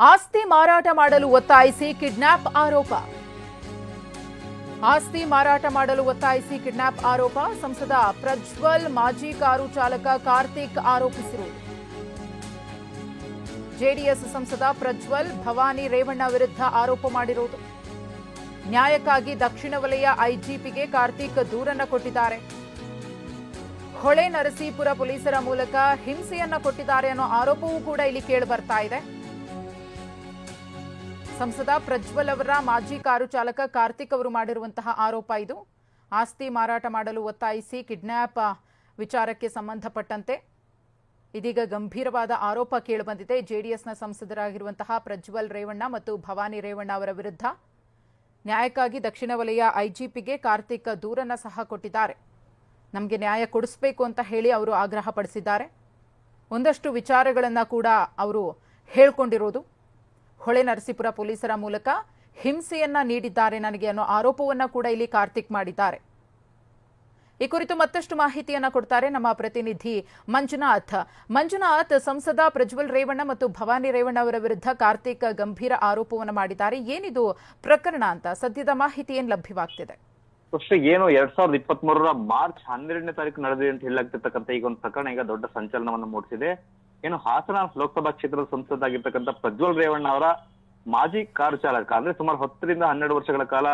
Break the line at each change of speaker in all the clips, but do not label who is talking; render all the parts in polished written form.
ಆಸ್ತಿ ಮಾರಾಟ ಮಾಡಲು ಒತ್ತಾಯಿಸಿ ಕಿಡ್ನಾಪ್ ಆರೋಪ. ಆಸ್ತಿ ಮಾರಾಟ ಮಾಡಲು ಒತ್ತಾಯಿಸಿ ಕಿಡ್ನಾಪ್ ಆರೋಪ. ಸಂಸದ ಪ್ರಜ್ವಲ್ ಮಾಜಿ ಕಾರು ಚಾಲಕ ಕಾರ್ತಿಕ್ ಆರೋಪಿಸಿರುವುದು. ಜೆಡಿಎಸ್ ಸಂಸದ ಪ್ರಜ್ವಲ್ ಭವಾನಿ ರೇವಣ್ಣ ವಿರುದ್ಧ ಆರೋಪ ಮಾಡಿರುವುದು. ನ್ಯಾಯಕ್ಕಾಗಿ ದಕ್ಷಿಣ ವಲಯ ಐಜಿಪಿಗೆ ಕಾರ್ತಿಕ್ ದೂರನ್ನ ಕೊಟ್ಟಿದ್ದಾರೆ. ಹೊಳೆ ನರಸೀಪುರ ಪೊಲೀಸರ ಮೂಲಕ ಹಿಂಸೆಯನ್ನ ಕೊಟ್ಟಿದ್ದಾರೆ ಅನ್ನೋ ಆರೋಪವೂ ಕೂಡ ಇಲ್ಲಿ ಕೇಳಿಬರ್ತಾ ಇದೆ. ಸಂಸದ ಪ್ರಜ್ವಲ್ ಅವರ ಮಾಜಿ ಕಾರು ಚಾಲಕ ಕಾರ್ತಿಕ್ ಅವರು ಮಾಡಿರುವಂತಹ ಆರೋಪ ಇದು. ಆಸ್ತಿ ಮಾರಾಟ ಮಾಡಲು ಒತ್ತಾಯಿಸಿ ಕಿಡ್ನಾಪ್ ವಿಚಾರಕ್ಕೆ ಸಂಬಂಧಪಟ್ಟಂತೆ ಇದೀಗ ಗಂಭೀರವಾದ ಆರೋಪ ಕೇಳಿಬಂದಿದೆ. ಜೆಡಿಎಸ್ನ ಸಂಸದರಾಗಿರುವಂತಹ ಪ್ರಜ್ವಲ್ ರೇವಣ್ಣ ಮತ್ತು ಭವಾನಿ ರೇವಣ್ಣ ಅವರ ವಿರುದ್ಧ ನ್ಯಾಯಕ್ಕಾಗಿ ದಕ್ಷಿಣ ವಲಯ ಐಜಿಪಿಗೆ ಕಾರ್ತಿಕ್ ದೂರನ್ನ ಸಹ ಕೊಟ್ಟಿದ್ದಾರೆ. ನಮಗೆ ನ್ಯಾಯ ಕೊಡಿಸಬೇಕು ಅಂತ ಹೇಳಿ ಅವರು ಆಗ್ರಹ ಪಡಿಸಿದ್ದಾರೆ. ಒಂದಷ್ಟು ವಿಚಾರಗಳನ್ನು ಕೂಡ ಅವರು ಹೇಳ್ಕೊಂಡಿರೋದು. ಹೊಳೆ ನರಸೀಪುರ ಪೊಲೀಸರ ಮೂಲಕ ಹಿಂಸೆಯನ್ನ ನೀಡಿದ್ದಾರೆ ನನಗೆ ಅನ್ನೋ ಆರೋಪವನ್ನ ಕೂಡ ಇಲ್ಲಿ ಕಾರ್ತಿಕ್ ಮಾಡಿದ್ದಾರೆ. ಈ ಕುರಿತು ಮತ್ತಷ್ಟು ಮಾಹಿತಿಯನ್ನ ಕೊಡ್ತಾರೆ ನಮ್ಮ ಪ್ರತಿನಿಧಿ ಮಂಜುನಾಥ್. ಸಂಸದ ಪ್ರಜ್ವಲ್ ರೇವಣ್ಣ ಮತ್ತು ಭವಾನಿ ರೇವಣ್ಣ ಅವರ ವಿರುದ್ಧ ಕಾರ್ತಿಕ್ ಗಂಭೀರ ಆರೋಪವನ್ನು ಮಾಡಿದ್ದಾರೆ. ಏನಿದು ಪ್ರಕರಣ ಅಂತ ಸದ್ಯದ ಮಾಹಿತಿ ಏನ್ ಲಭ್ಯವಾಗ್ತಿದೆ?
ಏನು 2023 ಮಾರ್ಚ್ 12ನೇ ತಾರೀಕು ನಡೆದಿದೆ ಅಂತ ಹೇಳಲಾಗ್ತಿರ್ತಕ್ಕಂಥ ಈಗ ಒಂದು ಪ್ರಕರಣ ಈಗ ದೊಡ್ಡ ಸಂಚಲನವನ್ನು ಮೂಡಿಸಿದೆ. ಏನು ಹಾಸನ ಲೋಕಸಭಾ ಕ್ಷೇತ್ರದ ಸಂಸದರಾಗಿರ್ತಕ್ಕಂಥ ಪ್ರಜ್ವಲ್ ರೇವಣ್ಣ ಅವರ ಮಾಜಿ ಕಾರು ಚಾಲಕ, ಅಂದ್ರೆ ಸುಮಾರು 10 ರಿಂದ 12 ವರ್ಷಗಳ ಕಾಲ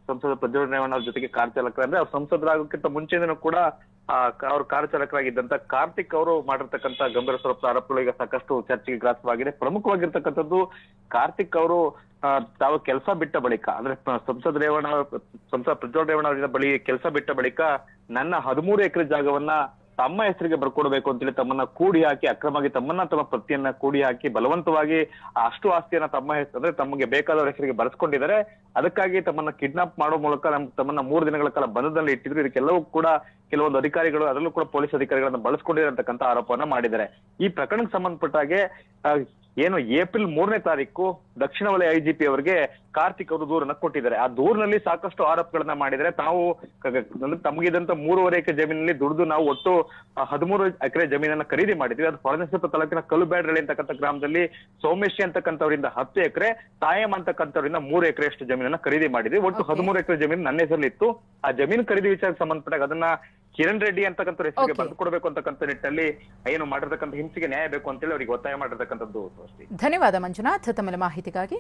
ಸಂಸದ ಪ್ರಜ್ವಲ್ ರೇವಣ್ಣ ಅವ್ರ ಜೊತೆಗೆ ಕಾರು ಚಾಲಕ, ಅಂದ್ರೆ ಅವ್ರು ಸಂಸದರಾಗೋಕ್ಕಿಂತ ಮುಂಚೆನೂ ಕೂಡ ಅವ್ರ ಕಾರು ಚಾಲಕರಾಗಿದ್ದಂತ ಕಾರ್ತಿಕ್ ಅವರು ಮಾಡಿರ್ತಕ್ಕಂಥ ಗಂಭೀರ ಸ್ವರೂಪದ ಆರೋಪಗಳು ಈಗ ಸಾಕಷ್ಟು ಚರ್ಚೆಗೆ ಗ್ರಾಸವಾಗಿದೆ. ಪ್ರಮುಖವಾಗಿರ್ತಕ್ಕಂಥದ್ದು ಕಾರ್ತಿಕ್ ಅವರು ತಾವು ಕೆಲಸ ಬಿಟ್ಟ ಬಳಿಕ, ಅಂದ್ರೆ ಸಂಸದ ಪ್ರಜ್ವಲ್ ರೇವಣ್ಣ ಅವರಿಂದ ಬಳಿ ಕೆಲಸ ಬಿಟ್ಟ ಬಳಿಕ ನನ್ನ 13 ಎಕರೆ ಜಾಗವನ್ನ ತಮ್ಮ ಹೆಸರಿಗೆ ಬರ್ಕೊಡ್ಬೇಕು ಅಂತೇಳಿ ತಮ್ಮನ್ನ ಕೂಡಿ ಹಾಕಿ, ಅಕ್ರಮವಾಗಿ ತಮ್ಮ ಪತಿಯನ್ನ ಕೂಡಿ ಹಾಕಿ ಬಲವಂತವಾಗಿ ಅಷ್ಟು ಆಸ್ತಿಯನ್ನ ತಮ್ಮ ಹೆಸರು, ಅಂದ್ರೆ ತಮಗೆ ಬೇಕಾದವರ ಹೆಸರಿಗೆ ಬರೆಸ್ಕೊಂಡಿದ್ದಾರೆ. ಅದಕ್ಕಾಗಿ ತಮ್ಮನ್ನ ಕಿಡ್ನಾಪ್ ಮಾಡೋ ಮೂಲಕ ತಮ್ಮನ್ನ 3 ದಿನಗಳ ಕಾಲ ಬಂಧನದಲ್ಲಿ ಇಟ್ಟಿದ್ರು. ಇದಕ್ಕೆಲ್ಲವೂ ಕೂಡ ಕೆಲವೊಂದು ಅಧಿಕಾರಿಗಳು, ಅದರಲ್ಲೂ ಕೂಡ ಪೊಲೀಸ್ ಅಧಿಕಾರಿಗಳನ್ನ ಬಳಸ್ಕೊಂಡಿರತಕ್ಕಂಥ ಆರೋಪವನ್ನ ಮಾಡಿದ್ದಾರೆ. ಈ ಪ್ರಕರಣಕ್ಕೆ ಸಂಬಂಧಪಟ್ಟ ಹಾಗೆ ಏನು ಏಪ್ರಿಲ್ 3ನೇ ತಾರೀಕು ದಕ್ಷಿಣ ವಲಯ ಐಜಿಪಿ ಅವರಿಗೆ ಕಾರ್ತಿಕ್ ಅವರು ದೂರನ್ನ ಕೊಟ್ಟಿದ್ದಾರೆ. ಆ ದೂರಿನಲ್ಲಿ ಸಾಕಷ್ಟು ಆರೋಪಗಳನ್ನ ಮಾಡಿದರೆ, ತಾವು ತಮಗಿದಂತ 3.5 ಎಕರೆ ಜಮೀನಲ್ಲಿ ದುಡಿದು ನಾವು ಒಟ್ಟು 13 ಎಕರೆ ಜಮೀನನ್ನ ಖರೀದಿ ಮಾಡಿದ್ವಿ. ಅದು ಹೊಳೆನರಸೀಪುರ ತಾಲೂಕಿನ ಕಲ್ಲುಬ್ಯಾಡ್ರಳ್ಳಿ ಅಂತಕ್ಕಂಥ ಗ್ರಾಮದಲ್ಲಿ ಸೋಮೇಶಿ ಅಂತಕ್ಕಂಥವರಿಂದ 10 ಎಕರೆ, ತಾಯಂ ಅಂತಕ್ಕಂಥವರಿಂದ 3 ಎಕರೆ ಅಷ್ಟು ಜಮೀನನ್ನ ಖರೀದಿ ಮಾಡಿದ್ವಿ. ಒಟ್ಟು 13 ಎಕರೆ ಜಮೀನು ನನ್ನ ಹೆಸರಲ್ಲಿ ಇತ್ತು. ಆ ಜಮೀನು ಖರೀದಿ ವಿಚಾರಕ್ಕೆ ಸಂಬಂಧಪಟ್ಟಾಗ ಅದನ್ನ ಕಿರಣ್ ರೆಡ್ಡಿ ಅಂತಕ್ಕಂಥ ಹೆಸರಿಗೆ ಬರೆದು ಕೊಡಬೇಕು ಅಂತಕ್ಕಂಥ ನಿಟ್ಟಿನಲ್ಲಿ ಏನು ಮಾಡಿರ್ತಕ್ಕಂಥ ಹಿಂಸೆಗೆ ನ್ಯಾಯ ಬೇಕು ಅಂತೇಳಿ ಅವರಿಗೆ ಒತ್ತಾಯ ಮಾಡಿರ್ತಕ್ಕಂಥದ್ದು.
ಧನ್ಯವಾದ ಮಂಜುನಾಥ್ ತಮ್ಮ ಮಾಹಿತಿಗಾಗಿ.